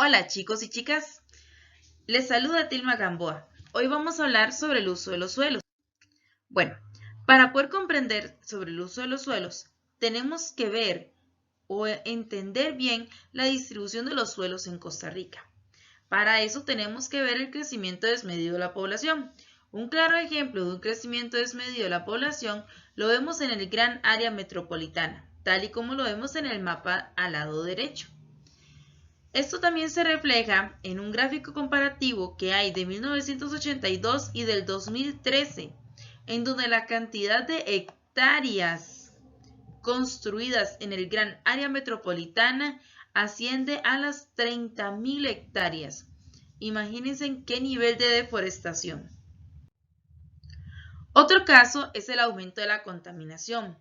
Hola chicos y chicas, les saluda Tilma Gamboa. Hoy vamos a hablar sobre el uso de los suelos. Bueno, para poder comprender sobre el uso de los suelos, tenemos que ver o entender bien la distribución de los suelos en Costa Rica. Para eso tenemos que ver el crecimiento desmedido de la población. Un claro ejemplo de un crecimiento desmedido de la población lo vemos en el gran área metropolitana, tal y como lo vemos en el mapa al lado derecho. Esto también se refleja en un gráfico comparativo que hay de 1982 y del 2013, en donde la cantidad de hectáreas construidas en el gran área metropolitana asciende a las 30.000 hectáreas. Imagínense en qué nivel de deforestación. Otro caso es el aumento de la contaminación,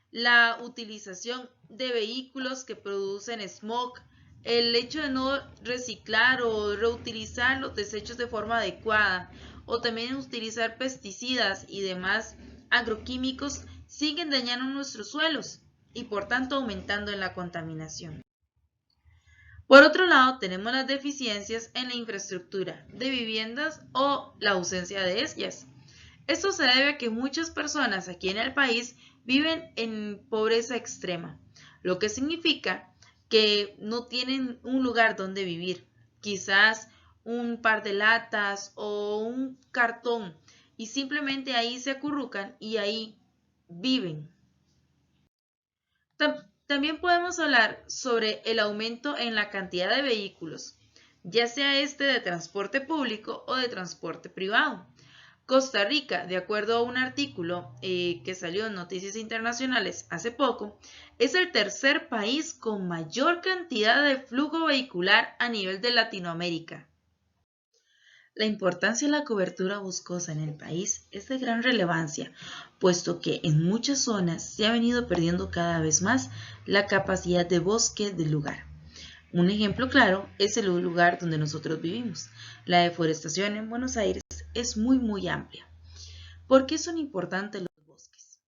la utilización de vehículos que producen smog, el hecho de no reciclar o reutilizar los desechos de forma adecuada o también utilizar pesticidas y demás agroquímicos siguen dañando nuestros suelos y por tanto aumentando en la contaminación. Por otro lado, tenemos las deficiencias en la infraestructura de viviendas o la ausencia de ellas. Esto se debe a que muchas personas aquí en el país viven en pobreza extrema, lo que significa que no tienen un lugar donde vivir, quizás un par de latas o un cartón, y simplemente ahí se acurrucan y ahí viven. También podemos hablar sobre el aumento en la cantidad de vehículos, ya sea este de transporte público o de transporte privado. Costa Rica, de acuerdo a un artículo que salió en Noticias Internacionales hace poco, es el tercer país con mayor cantidad de flujo vehicular a nivel de Latinoamérica. La importancia de la cobertura boscosa en el país es de gran relevancia, puesto que en muchas zonas se ha venido perdiendo cada vez más la capacidad de bosque del lugar. Un ejemplo claro es el lugar donde nosotros vivimos. La deforestación en Buenos Aires es muy amplia. ¿Por qué son importantes los bosques?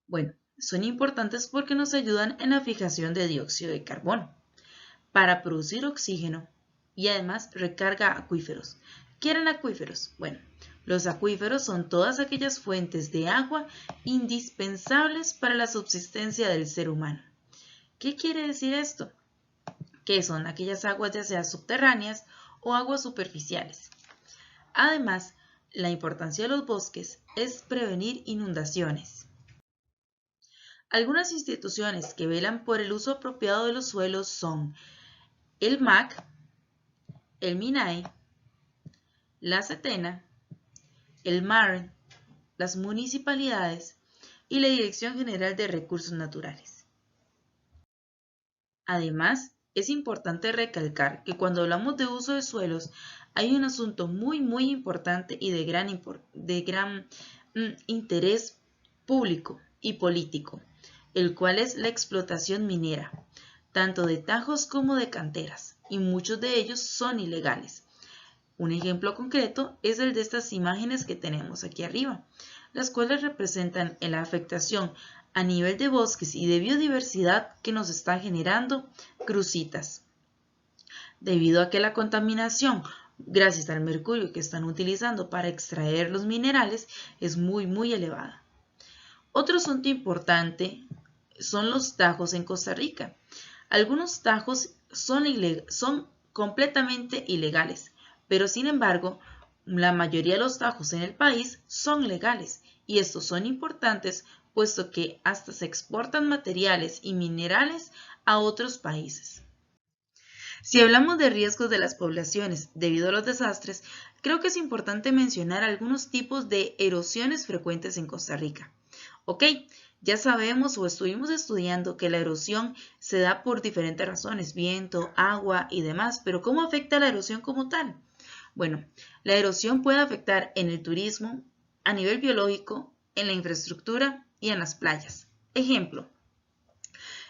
Bueno, son importantes porque nos ayudan en la fijación de dióxido de carbono, para producir oxígeno y además recarga acuíferos. ¿Qué eran acuíferos? Bueno, los acuíferos son todas aquellas fuentes de agua indispensables para la subsistencia del ser humano. ¿Qué quiere decir esto? Que son aquellas aguas ya sea subterráneas o aguas superficiales. Además, la importancia de los bosques es prevenir inundaciones. Algunas instituciones que velan por el uso apropiado de los suelos son el MAC, el MINAE, la CETENA, el MARN, las municipalidades y la Dirección General de Recursos Naturales. Además, es importante recalcar que cuando hablamos de uso de suelos hay un asunto muy importante y de gran interés público y político, el cual es la explotación minera, tanto de tajos como de canteras, y muchos de ellos son ilegales. Un ejemplo concreto es el de estas imágenes que tenemos aquí arriba, las cuales representan la afectación a nivel de bosques y de biodiversidad que nos están generando crucitas. Debido a que la contaminación, gracias al mercurio que están utilizando para extraer los minerales, es muy elevada. Otro asunto importante son los tajos en Costa Rica. Algunos tajos son completamente ilegales, pero sin embargo, la mayoría de los tajos en el país son legales y estos son importantes puesto que hasta se exportan materiales y minerales a otros países. Si hablamos de riesgos de las poblaciones debido a los desastres, creo que es importante mencionar algunos tipos de erosiones frecuentes en Costa Rica. Ok, ya sabemos o estuvimos estudiando que la erosión se da por diferentes razones, viento, agua y demás, pero ¿cómo afecta la erosión como tal? Bueno, la erosión puede afectar en el turismo, a nivel biológico, en la infraestructura y en las playas. Ejemplo,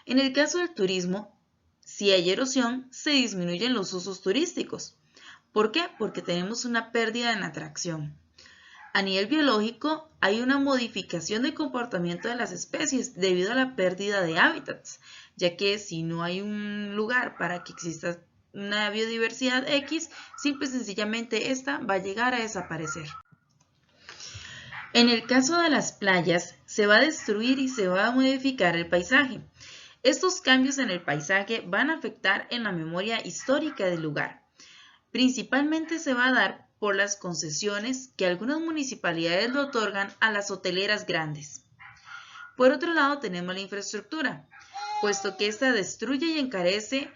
en el caso del turismo, si hay erosión, se disminuyen los usos turísticos. ¿Por qué? Porque tenemos una pérdida en atracción. A nivel biológico, hay una modificación del comportamiento de las especies debido a la pérdida de hábitats, ya que si no hay un lugar para que exista una biodiversidad X, simple y sencillamente esta va a llegar a desaparecer. En el caso de las playas, se va a destruir y se va a modificar el paisaje. Estos cambios en el paisaje van a afectar en la memoria histórica del lugar. Principalmente se va a dar por las concesiones que algunas municipalidades le otorgan a las hoteleras grandes. Por otro lado tenemos la infraestructura, puesto que esta destruye y encarece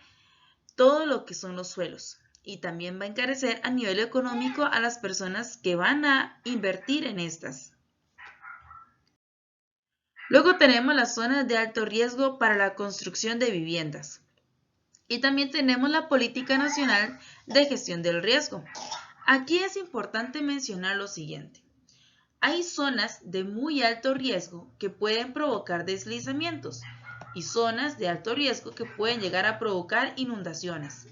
todo lo que son los suelos y también va a encarecer a nivel económico a las personas que van a invertir en estas. Luego tenemos las zonas de alto riesgo para la construcción de viviendas. Y también tenemos la Política Nacional de Gestión del Riesgo. Aquí es importante mencionar lo siguiente. Hay zonas de muy alto riesgo que pueden provocar deslizamientos y zonas de alto riesgo que pueden llegar a provocar inundaciones.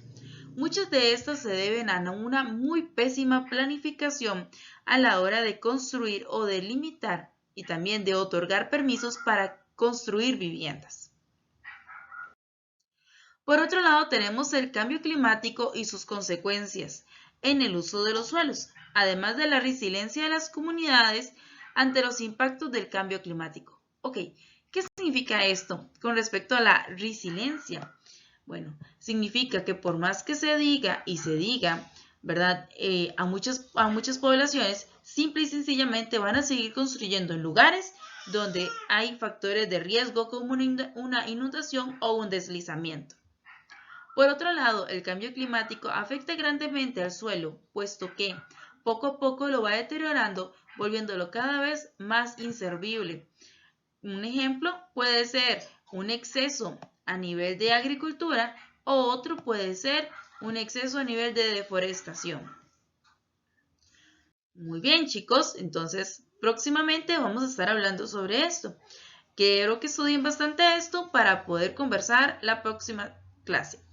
Muchas de estas se deben a una muy pésima planificación a la hora de construir o de limitar y también de otorgar permisos para construir viviendas. Por otro lado, tenemos el cambio climático y sus consecuencias en el uso de los suelos, además de la resiliencia de las comunidades ante los impactos del cambio climático. Ok, ¿qué significa esto con respecto a la resiliencia? Bueno, significa que por más que se diga y se diga, ¿verdad? A muchas poblaciones, simple y sencillamente van a seguir construyendo en lugares donde hay factores de riesgo como una inundación o un deslizamiento. Por otro lado, el cambio climático afecta grandemente al suelo, puesto que poco a poco lo va deteriorando, volviéndolo cada vez más inservible. Un ejemplo puede ser un exceso a nivel de agricultura o otro puede ser un exceso a nivel de deforestación. Muy bien, chicos, entonces próximamente vamos a estar hablando sobre esto. Quiero que estudien bastante esto para poder conversar la próxima clase.